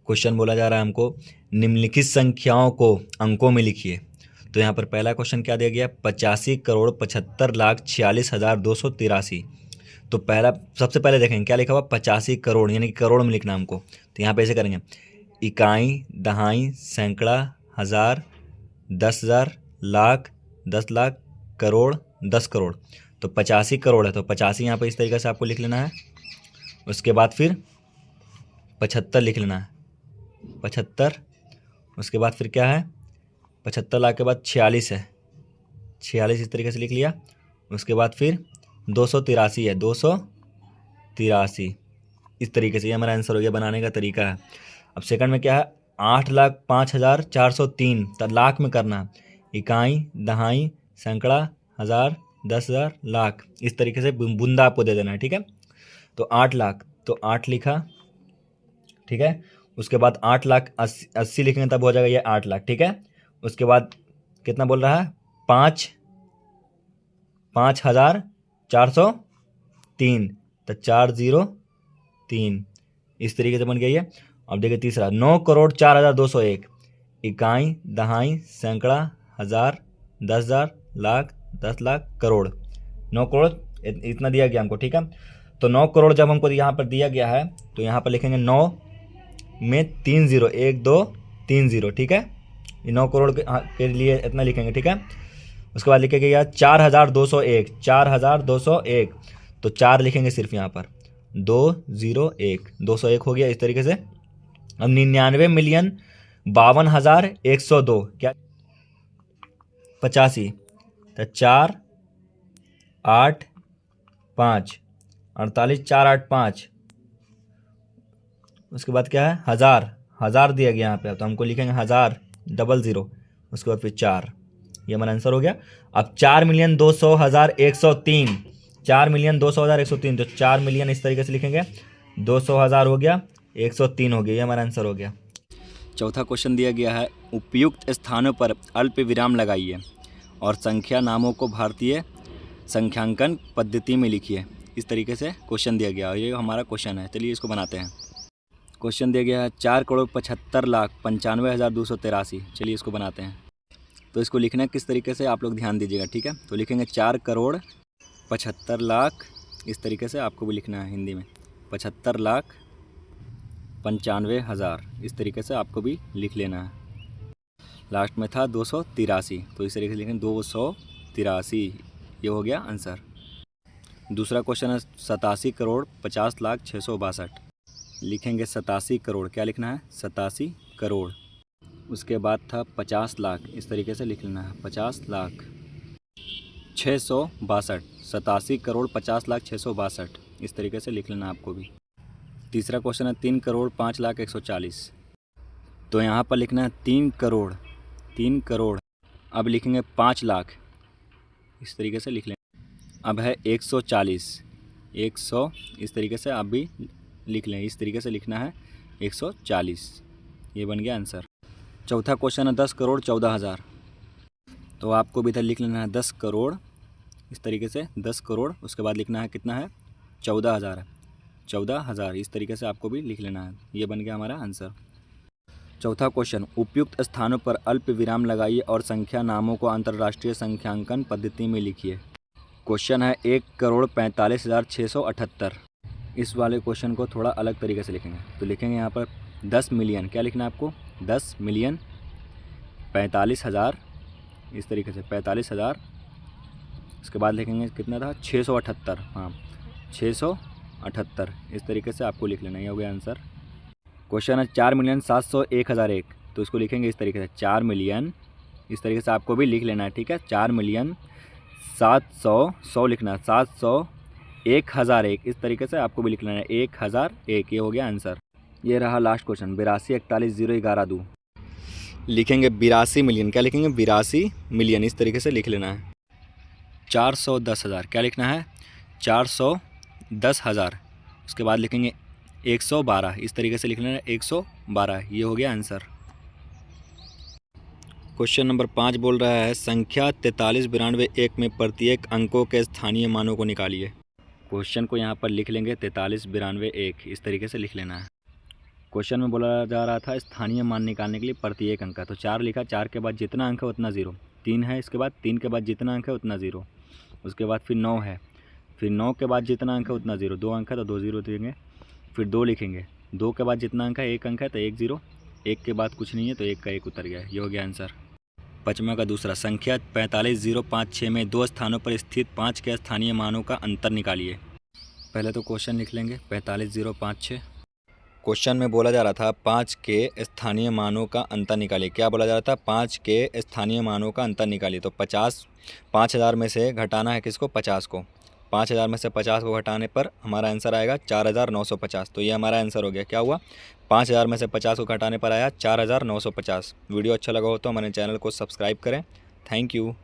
Question बोला जा रहा है हमको निम्नलिखित संख्याओं को अंकों में लिखिए। तो यहाँ पर पहला क्वेश्चन क्या दिया गया, 85,75,46,283। तो पहला सबसे पहले देखेंगे क्या लिखा हुआ, 85 करोड़, यानी कि करोड़ में लिखना हमको। तो यहाँ पे ऐसे करेंगे, इकाई, दहाई, सैकड़ा, हज़ार, 10,000, लाख, 10 लाख, करोड़, 10 करोड़। तो 85 करोड़ है, तो 85 यहाँ पर इस तरीके से आपको लिख लेना है। उसके बाद फिर 75 लिख लेना है, 75। उसके बाद फिर क्या है, 75 लाख के बाद 46 है, 46 इस तरीके से लिख लिया। उसके बाद फिर 283 है, 283 इस तरीके से। ये हमारा आंसर हो गया, बनाने का तरीका है। अब सेकंड में क्या है, 8,05,403, तो लाख में करना है, इकाई, दहाई, सैकड़ा, हज़ार, 10,000, लाख, इस तरीके से बूंदा आपको दे देना है, ठीक है। तो 8 लाख, तो 8 लिखा, ठीक है। उसके बाद 8,80,80 लिखेंगे तब हो जाएगा ये 8 लाख, ठीक है। उसके बाद कितना बोल रहा है, 5,403, तो 403 इस तरीके से बन गई है। अब देखिए तीसरा, 9,04,201, इकाई, दहाई, सैकड़ा, हज़ार, 10,000, लाख, 10 लाख, करोड़। 9 करोड़ इतना दिया गया हमको, ठीक है। तो 9 करोड़ जब हमको यहाँ पर दिया गया है, तो यहाँ पर लिखेंगे 9 में 3 0, 1 2 3 0, ठीक है। ये 9 करोड़ के लिए इतना लिखेंगे, ठीक है। उसके बाद लिखेंगे यार 4,201, 4,201, तो 4 लिखेंगे सिर्फ यहाँ पर, 201, 201 हो गया इस तरीके से। अब 99,52,102 क्या, 85, तो 4 8 5 48, 4 8 5। उसके बाद क्या है, हज़ार दिया गया यहाँ पे, तो हमको लिखेंगे 1,000,00, उसके बाद फिर 4, ये हमारा आंसर हो गया। अब 4,200,103, 4,200,103, तो 4 मिलियन इस तरीके से लिखेंगे, 200,000 हो गया, 103 हो गया, ये हमारा आंसर हो गया। चौथा क्वेश्चन दिया गया है, उपयुक्त स्थानों पर अल्प विराम लगाइए और संख्या नामों को भारतीय संख्यांकन पद्धति में लिखिए। इस तरीके से क्वेश्चन दिया गया, ये हमारा क्वेश्चन है। चलिए इसको बनाते हैं। क्वेश्चन दिया गया है 4,75,95,283। चलिए इसको बनाते हैं। तो इसको लिखना किस तरीके से आप लोग ध्यान दीजिएगा, ठीक है। तो लिखेंगे 4,75,00,000, इस तरीके से आपको भी लिखना है हिंदी में, 75,95,000, इस तरीके से आपको भी लिख लेना है। लास्ट में था 283, तो इस तरीके से लिखेंगे 283, ये हो गया आंसर। दूसरा क्वेश्चन है 87,50,50,662, लिखेंगे 87 करोड़, क्या लिखना है, 87 करोड़। उसके बाद था 50 लाख, इस तरीके से लिख लेना है, 50 लाख 662, 87 करोड़ 50 लाख 662, इस तरीके से लिख लेना आपको भी। तीसरा क्वेश्चन है 3,05,01,40, तो यहाँ पर लिखना है 3 करोड़, 3 करोड़। अब लिखेंगे 5 लाख, इस तरीके से लिख लें। अब है 140, 100, इस तरीके से आप भी लिख लें, इस तरीके से लिखना है 140, ये बन गया आंसर। चौथा क्वेश्चन है 10,14,00,000, तो आपको भी इधर लिख लेना है 10 करोड़, इस तरीके से 10 करोड़। उसके बाद लिखना है कितना है, 14,000 है, 14,000, इस तरीके से आपको भी लिख लेना है, ये बन गया हमारा आंसर। चौथा क्वेश्चन, उपयुक्त स्थानों पर अल्प विराम लगाइए और संख्या नामों को अंतर्राष्ट्रीय संख्यांकन पद्धति में लिखिए। क्वेश्चन है 1,45,678। इस वाले क्वेश्चन को थोड़ा अलग तरीके से लिखेंगे। तो लिखेंगे यहाँ पर 10 मिलियन, क्या लिखना है आपको, 10 मिलियन 45,000, इस तरीके से 45,000। उसके बाद लिखेंगे कितना था, 678, हाँ 678, इस तरीके से आपको लिख लेना, ये हो गया आंसर। क्वेश्चन है 4,701,001, तो इसको लिखेंगे इस तरीके से, 4 मिलियन, इस तरीके से आपको भी लिख लेना है, ठीक है। 4,700,100 लिखना है, 701,001, इस तरीके से आपको भी लिख लेना है, 1,001, ये हो गया आंसर। ये रहा लास्ट क्वेश्चन, 82,41,011,2, लिखेंगे 82 मिलियन, क्या लिखेंगे, 82 मिलियन, इस तरीके से लिख लेना है। 410,000, क्या लिखना है, 410,000। उसके बाद लिखेंगे 112, इस तरीके से लिख लेना है, 112, ये हो गया आंसर। क्वेश्चन नंबर 5 बोल रहा है, संख्या 43,92,1 में प्रत्येक अंकों के स्थानीय मानों को निकालिए। क्वेश्चन को यहाँ पर लिख लेंगे 43,92,1, इस तरीके से लिख लेना है। क्वेश्चन में बोला जा रहा था स्थानीय मान निकालने के लिए प्रत्येक अंक का, तो 4 लिखा, 4 के बाद जितना अंक है उतना 0, 3 है इसके बाद, 3 के बाद जितना अंक है उतना 0, उसके बाद फिर 9 है, फिर 9 के बाद जितना अंक है उतना 0, 2 अंक है तो 2 0 देंगे, फिर 2 लिखेंगे, 2 के बाद जितना अंक है 1 अंक है तो 1 0, 1 के बाद कुछ नहीं है तो 1 का 1 उतर गया, ये हो गया आंसर। 5वां का दूसरा, संख्या 45056 में 2 स्थानों पर स्थित 5 के स्थानीय मानों का अंतर निकालिए। पहले तो क्वेश्चन लिख लेंगे 45056। क्वेश्चन में बोला जा रहा था 5 के स्थानीय मानों का अंतर निकालिए। क्या बोला जा रहा था? 5 के स्थानीय मानों का अंतर निकालिए। तो 5000 में से घटाना है किसको? 50 को। 5000 में से 50 को घटाने पर हमारा आंसर आएगा 4950। तो ये हमारा आंसर हो गया। क्या हुआ? 5000 में से 50 को घटाने पर आया 4950। वीडियो अच्छा लगा हो तो हमारे चैनल को सब्सक्राइब करें। Thank you.